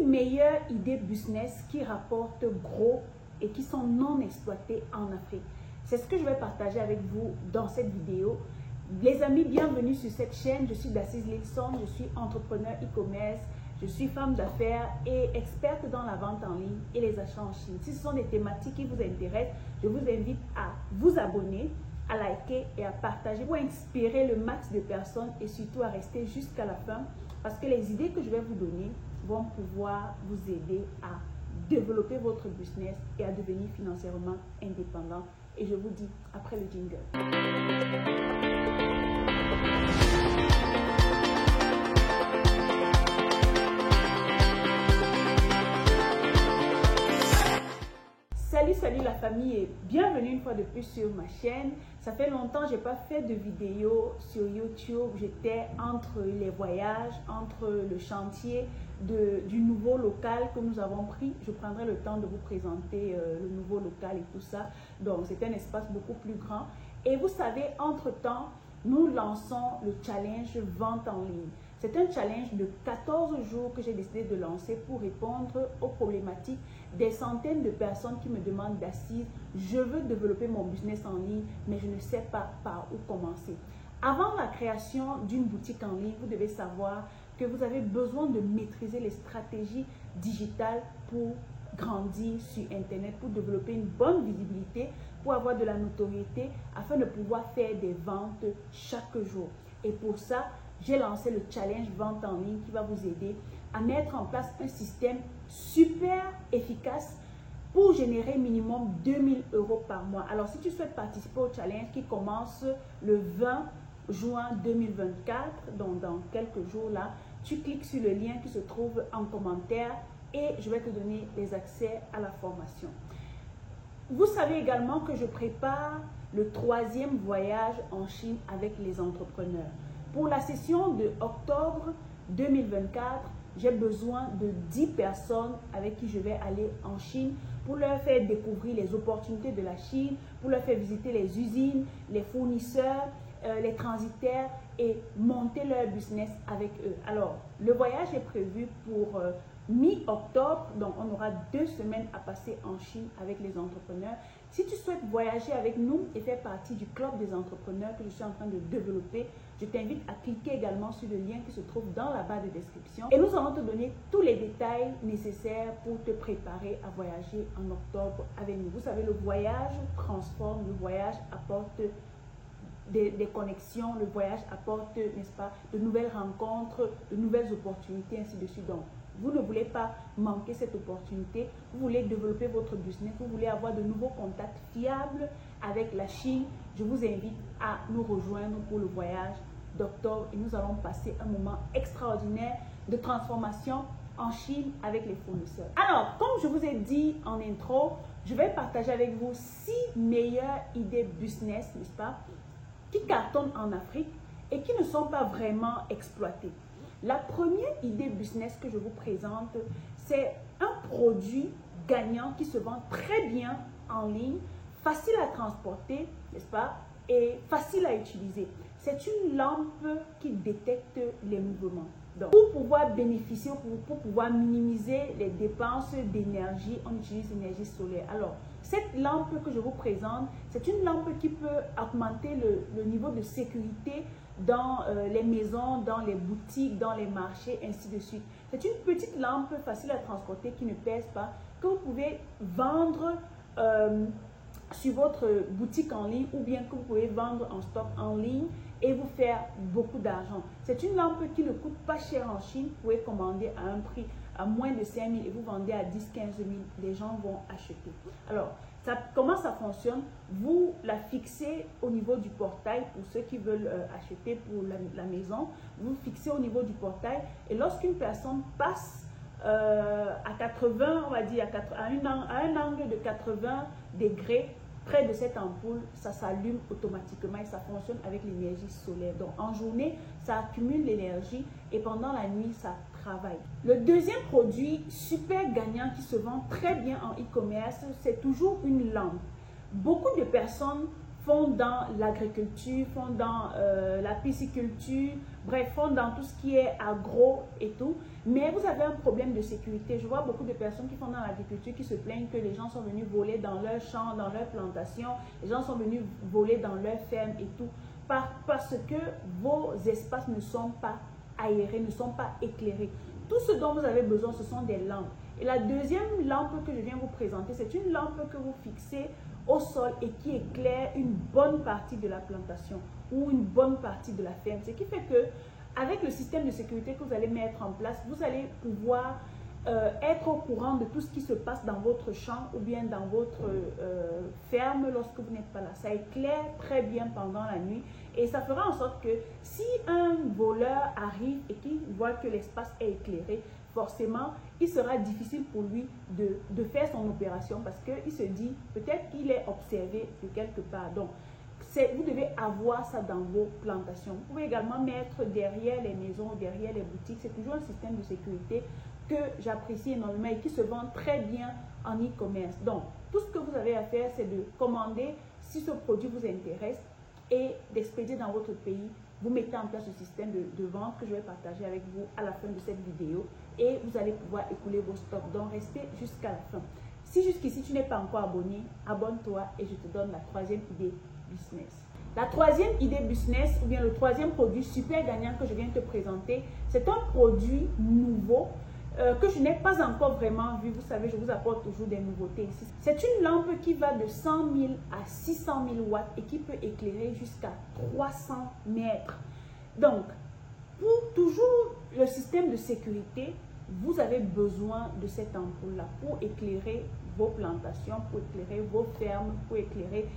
meilleures idées business qui rapportent gros et qui sont non exploitées en Afrique. C'est ce que je vais partager avec vous dans cette vidéo. Les amis, bienvenue sur cette chaîne. Je suis Dacize Lilson, je suis entrepreneur e-commerce, je suis femme d'affaires et experte dans la vente en ligne et les achats en Chine. Si ce sont des thématiques qui vous intéressent, je vous invite à vous abonner, à liker et à partager pour inspirer le max de personnes et surtout à rester jusqu'à la fin parce que les idées que je vais vous donner vont pouvoir vous aider à développer votre business et à devenir financièrement indépendant. Et je vous dis après le jingle. Salut la famille et bienvenue une fois de plus sur ma chaîne. Ça fait longtemps que je n'ai pas fait de vidéo sur YouTube. J'étais entre les voyages, entre le chantier du nouveau local que nous avons pris. Je prendrai le temps de vous présenter le nouveau local et tout ça. Donc c'est un espace beaucoup plus grand. Et vous savez, entre-temps, nous lançons le challenge vente en ligne. C'est un challenge de 14 jours que j'ai décidé de lancer pour répondre aux problématiques des centaines de personnes qui me demandent Dacize, je veux développer mon business en ligne, mais je ne sais pas par où commencer. Avant la création d'une boutique en ligne, vous devez savoir que vous avez besoin de maîtriser les stratégies digitales pour grandir sur Internet, pour développer une bonne visibilité, pour avoir de la notoriété, afin de pouvoir faire des ventes chaque jour. Et pour ça, j'ai lancé le challenge vente en ligne qui va vous aider à mettre en place un système super efficace pour générer minimum 2000 € par mois. Alors, si tu souhaites participer au challenge qui commence le 20 juin 2024, donc dans quelques jours là, tu cliques sur le lien qui se trouve en commentaire et je vais te donner les accès à la formation. Vous savez également que je prépare le 3e voyage en Chine avec les entrepreneurs. Pour la session de octobre 2024, j'ai besoin de 10 personnes avec qui je vais aller en Chine pour leur faire découvrir les opportunités de la Chine, pour leur faire visiter les usines, les fournisseurs, les transitaires et monter leur business avec eux. Alors, le voyage est prévu pour mi-octobre, donc on aura 2 semaines à passer en Chine avec les entrepreneurs. Si tu souhaites voyager avec nous et faire partie du club des entrepreneurs que je suis en train de développer, je t'invite à cliquer également sur le lien qui se trouve dans la barre de description et nous allons te donner tous les détails nécessaires pour te préparer à voyager en octobre avec nous. Vous savez, le voyage transforme, le voyage apporte des connexions, le voyage apporte, n'est-ce pas, de nouvelles rencontres, de nouvelles opportunités, ainsi de suite. Donc, vous ne voulez pas manquer cette opportunité, vous voulez développer votre business, vous voulez avoir de nouveaux contacts fiables avec la Chine, je vous invite à nous rejoindre pour le voyage d'octobre et nous allons passer un moment extraordinaire de transformation en Chine avec les fournisseurs. Alors, comme je vous ai dit en intro, je vais partager avec vous 6 meilleures idées business, n'est-ce pas, qui cartonnent en Afrique et qui ne sont pas vraiment exploitées. La première idée business que je vous présente, c'est un produit gagnant qui se vend très bien en ligne, facile à transporter, n'est-ce pas, et facile à utiliser. C'est une lampe qui détecte les mouvements. Donc, pour pouvoir bénéficier, pour pouvoir minimiser les dépenses d'énergie, on utilise l'énergie solaire. Alors, cette lampe que je vous présente, c'est une lampe qui peut augmenter le niveau de sécurité dans les maisons, dans les boutiques, dans les marchés, ainsi de suite. C'est une petite lampe facile à transporter qui ne pèse pas, que vous pouvez vendre sur votre boutique en ligne ou bien que vous pouvez vendre en stock en ligne et vous faire beaucoup d'argent. C'est une lampe qui ne coûte pas cher en Chine. Vous pouvez commander à un prix à moins de 5 000 et vous vendez à 10 000, 15 000. Les gens vont acheter. Alors, comment ça fonctionne? Vous la fixez au niveau du portail pour ceux qui veulent acheter pour la maison. Vous fixez au niveau du portail et lorsqu'une personne passe à 80, on va dire à un angle de 80 degrés, près de cette ampoule, ça s'allume automatiquement et ça fonctionne avec l'énergie solaire. Donc en journée, ça accumule l'énergie et pendant la nuit, ça travaille. Le deuxième produit super gagnant qui se vend très bien en e-commerce, c'est toujours une lampe. Beaucoup de personnes font dans l'agriculture, font dans la pisciculture, bref, font dans tout ce qui est agro et tout. Mais vous avez un problème de sécurité. Je vois beaucoup de personnes qui font dans l'agriculture qui se plaignent que les gens sont venus voler dans leurs champs, dans leurs plantations. Les gens sont venus voler dans leurs fermes et tout. Parce que vos espaces ne sont pas aérés, ne sont pas éclairés. Tout ce dont vous avez besoin, ce sont des lampes. Et la deuxième lampe que je viens vous présenter, c'est une lampe que vous fixez au sol et qui éclaire une bonne partie de la plantation ou une bonne partie de la ferme. Ce qui fait que avec le système de sécurité que vous allez mettre en place, vous allez pouvoir être au courant de tout ce qui se passe dans votre champ ou bien dans votre ferme lorsque vous n'êtes pas là. Ça éclaire très bien pendant la nuit et ça fera en sorte que si un voleur arrive et qu'il voit que l'espace est éclairé, forcément, il sera difficile pour lui de faire son opération parce qu'il se dit peut-être qu'il est observé de quelque part. Donc, vous devez avoir ça dans vos plantations. Vous pouvez également mettre derrière les maisons, derrière les boutiques. C'est toujours un système de sécurité que j'apprécie énormément et qui se vend très bien en e-commerce. Donc, tout ce que vous avez à faire, c'est de commander si ce produit vous intéresse et d'expédier dans votre pays. Vous mettez en place ce système de vente que je vais partager avec vous à la fin de cette vidéo et vous allez pouvoir écouler vos stocks. Donc, restez jusqu'à la fin. Si jusqu'ici, tu n'es pas encore abonné, abonne-toi et je te donne la troisième idée business. La troisième idée business ou bien le troisième produit super gagnant que je viens te présenter, c'est un produit nouveau que je n'ai pas encore vraiment vu. Vous savez, je vous apporte toujours des nouveautés ici. C'est une lampe qui va de 100 000 à 600 000 watts et qui peut éclairer jusqu'à 300 mètres. Donc, pour toujours le système de sécurité, vous avez besoin de cette ampoule-là pour éclairer vos plantations, pour éclairer vos fermes, pour éclairer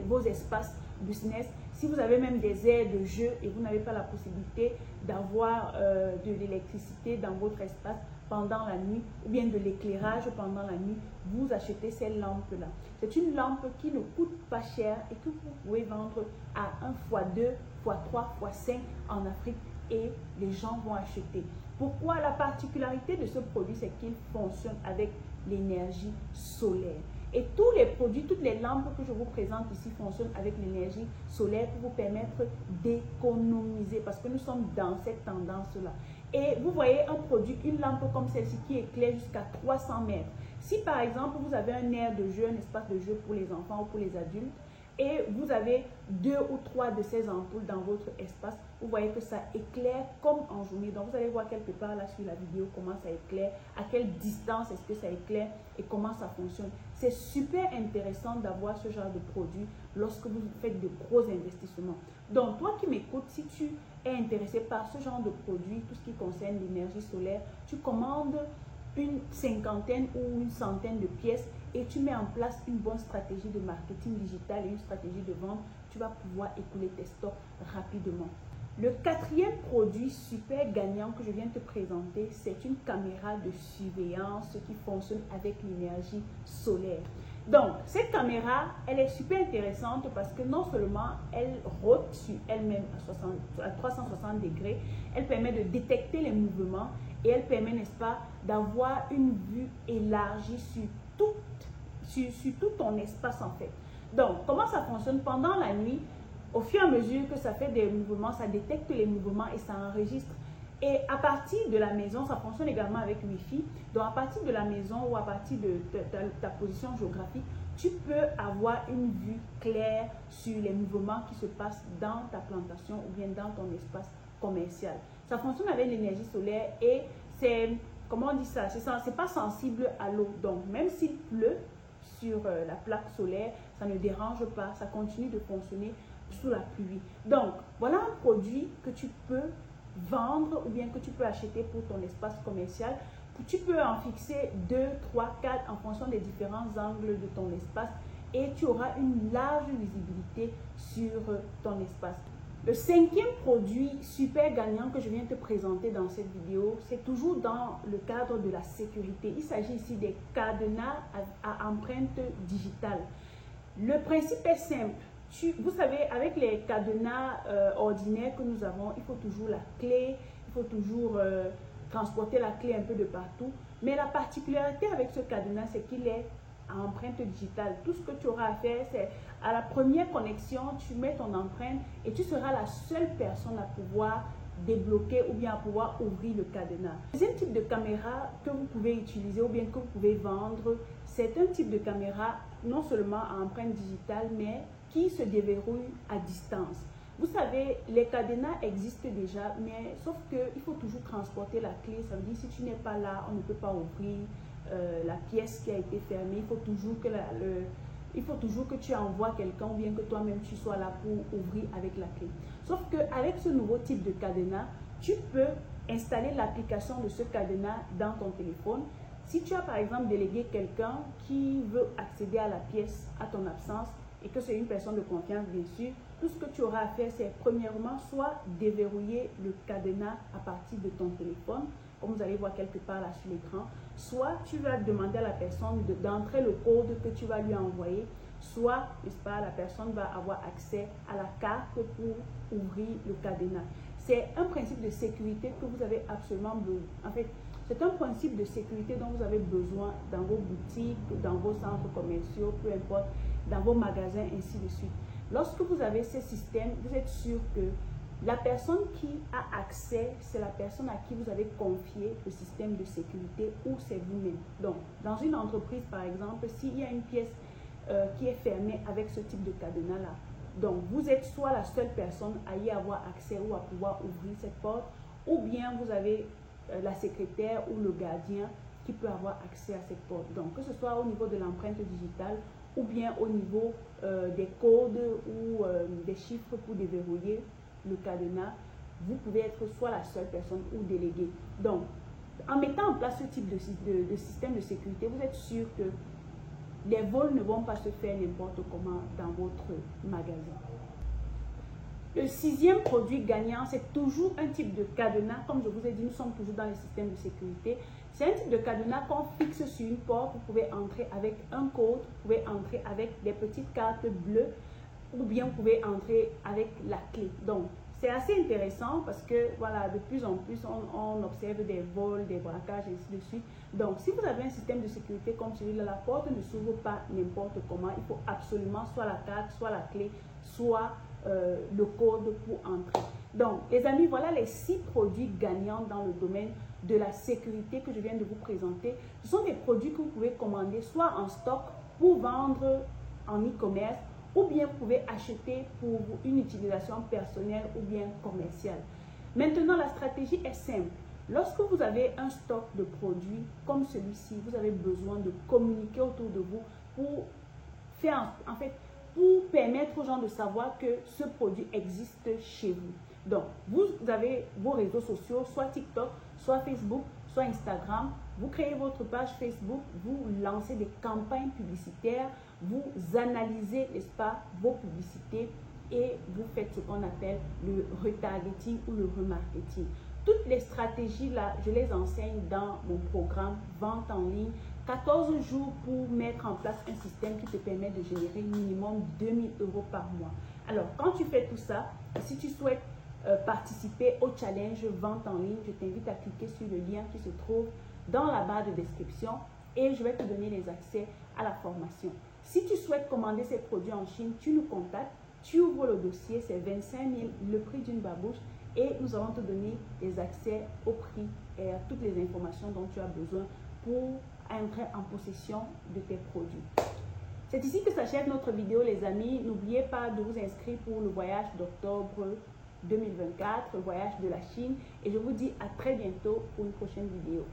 vos espaces business. Si vous avez même des aires de jeu et vous n'avez pas la possibilité d'avoir de l'électricité dans votre espace pendant la nuit ou bien de l'éclairage pendant la nuit, vous achetez cette lampe-là. C'est une lampe qui ne coûte pas cher et que vous pouvez vendre à 1 x 2, x 3, x 5 en Afrique et les gens vont acheter. Pourquoi? La particularité de ce produit, c'est qu'il fonctionne avec l'énergie solaire. Et tous les produits, toutes les lampes que je vous présente ici fonctionnent avec l'énergie solaire pour vous permettre d'économiser parce que nous sommes dans cette tendance-là. Et vous voyez un produit, une lampe comme celle-ci qui éclaire jusqu'à 300 mètres. Si par exemple vous avez un aire de jeu, un espace de jeu pour les enfants ou pour les adultes, et vous avez 2 ou 3 de ces ampoules dans votre espace, vous voyez que ça éclaire comme en journée. Donc vous allez voir quelque part là sur la vidéo comment ça éclaire, à quelle distance est-ce que ça éclaire et comment ça fonctionne. C'est super intéressant d'avoir ce genre de produit lorsque vous faites de gros investissements. Donc toi qui m'écoutes, si tu es intéressé par ce genre de produit, tout ce qui concerne l'énergie solaire, tu commandes une cinquantaine ou une centaine de pièces et tu mets en place une bonne stratégie de marketing digital et une stratégie de vente, tu vas pouvoir écouler tes stocks rapidement. Le quatrième produit super gagnant que je viens te présenter, c'est une caméra de surveillance qui fonctionne avec l'énergie solaire. Donc, cette caméra, elle est super intéressante parce que non seulement elle rôde sur elle-même à 360 degrés, elle permet de détecter les mouvements et elle permet, n'est-ce pas, d'avoir une vue élargie sur tout ton espace en fait. Donc, comment ça fonctionne? Pendant la nuit, au fur et à mesure que ça fait des mouvements, ça détecte les mouvements et ça enregistre. Et à partir de la maison, ça fonctionne également avec Wi-Fi. Donc, à partir de la maison ou à partir de ta position géographique, tu peux avoir une vue claire sur les mouvements qui se passent dans ta plantation ou bien dans ton espace commercial. Ça fonctionne avec l'énergie solaire et c'est, comment on dit ça, c'est pas sensible à l'eau. Donc, même s'il pleut sur la plaque solaire, ça ne dérange pas, ça continue de fonctionner sous la pluie. Donc, voilà un produit que tu peux vendre ou bien que tu peux acheter pour ton espace commercial. Tu peux en fixer 2, 3, 4 en fonction des différents angles de ton espace et tu auras une large visibilité sur ton espace. Le cinquième produit super gagnant que je viens te présenter dans cette vidéo, c'est toujours dans le cadre de la sécurité. Il s'agit ici des cadenas à empreinte digitale. Le principe est simple. Vous savez, avec les cadenas ordinaires que nous avons, il faut toujours la clé, il faut toujours transporter la clé un peu de partout. Mais la particularité avec ce cadenas, c'est qu'il est à empreinte digitale. Tout ce que tu auras à faire, c'est à la première connexion, tu mets ton empreinte et tu seras la seule personne à pouvoir débloquer ou bien à pouvoir ouvrir le cadenas. Le deuxième type de caméra que vous pouvez utiliser ou bien que vous pouvez vendre, c'est un type de caméra non seulement à empreinte digitale, mais qui se déverrouille à distance. Vous savez, les cadenas existent déjà, mais sauf qu'il faut toujours transporter la clé. Ça veut dire que si tu n'es pas là, on ne peut pas ouvrir la pièce qui a été fermée. Il faut toujours que tu envoies quelqu'un ou bien que toi-même tu sois là pour ouvrir avec la clé. Sauf qu'avec ce nouveau type de cadenas, tu peux installer l'application de ce cadenas dans ton téléphone. Si tu as par exemple délégué quelqu'un qui veut accéder à la pièce à ton absence et que c'est une personne de confiance bien sûr, tout ce que tu auras à faire c'est premièrement soit déverrouiller le cadenas à partir de ton téléphone, comme vous allez voir quelque part là sur l'écran, soit tu vas demander à la personne d'entrer le code que tu vas lui envoyer, soit, n'est-ce pas, la personne va avoir accès à la carte pour ouvrir le cadenas. C'est un principe de sécurité que vous avez absolument besoin. En fait, c'est un principe de sécurité dont vous avez besoin dans vos boutiques, dans vos centres commerciaux, peu importe, dans vos magasins, ainsi de suite. Lorsque vous avez ce système, vous êtes sûr que la personne qui a accès, c'est la personne à qui vous avez confié le système de sécurité ou c'est vous-même. Donc, dans une entreprise, par exemple, s'il y a une pièce qui est fermée avec ce type de cadenas-là, donc vous êtes soit la seule personne à y avoir accès ou à pouvoir ouvrir cette porte, ou bien vous avez la secrétaire ou le gardien qui peut avoir accès à cette porte. Donc, que ce soit au niveau de l'empreinte digitale ou bien au niveau des codes ou des chiffres pour déverrouiller le cadenas, vous pouvez être soit la seule personne ou délégué. Donc, en mettant en place ce type de système de sécurité, vous êtes sûr que les vols ne vont pas se faire n'importe comment dans votre magasin. Le sixième produit gagnant, c'est toujours un type de cadenas. Comme je vous ai dit, nous sommes toujours dans les systèmes de sécurité. C'est un type de cadenas qu'on fixe sur une porte. Vous pouvez entrer avec un code, vous pouvez entrer avec des petites cartes bleues ou bien vous pouvez entrer avec la clé. Donc, c'est assez intéressant parce que, voilà, de plus en plus, on observe des vols, des braquages, et ainsi de suite. Donc, si vous avez un système de sécurité comme celui-là, la porte ne s'ouvre pas n'importe comment. Il faut absolument soit la carte, soit la clé, soit le code pour entrer. Donc, les amis, voilà les 6 produits gagnants dans le domaine de la sécurité que je viens de vous présenter. Ce sont des produits que vous pouvez commander soit en stock pour vendre en e-commerce, ou bien vous pouvez acheter pour une utilisation personnelle ou bien commerciale. Maintenant, la stratégie est simple. Lorsque vous avez un stock de produits comme celui-ci, vous avez besoin de communiquer autour de vous pour faire, en fait, pour permettre aux gens de savoir que ce produit existe chez vous. Donc, vous avez vos réseaux sociaux, soit TikTok, soit Facebook, soit Instagram. Vous créez votre page Facebook, vous lancez des campagnes publicitaires, vous analysez, n'est-ce pas, vos publicités et vous faites ce qu'on appelle le retargeting ou le remarketing. Toutes les stratégies là, je les enseigne dans mon programme Vente en ligne. 14 jours pour mettre en place un système qui te permet de générer minimum 2000 € par mois. Alors, quand tu fais tout ça, si tu souhaites participer au challenge Vente en ligne, je t'invite à cliquer sur le lien qui se trouve dans la barre de description et je vais te donner les accès à la formation. Si tu souhaites commander ces produits en Chine, tu nous contactes, tu ouvres le dossier, c'est 25 000, le prix d'une babouche et nous allons te donner les accès au prix et à toutes les informations dont tu as besoin pour entrer en possession de tes produits. C'est ici que s'achève notre vidéo les amis. N'oubliez pas de vous inscrire pour le voyage d'octobre 2024, le voyage de la Chine. Et je vous dis à très bientôt pour une prochaine vidéo.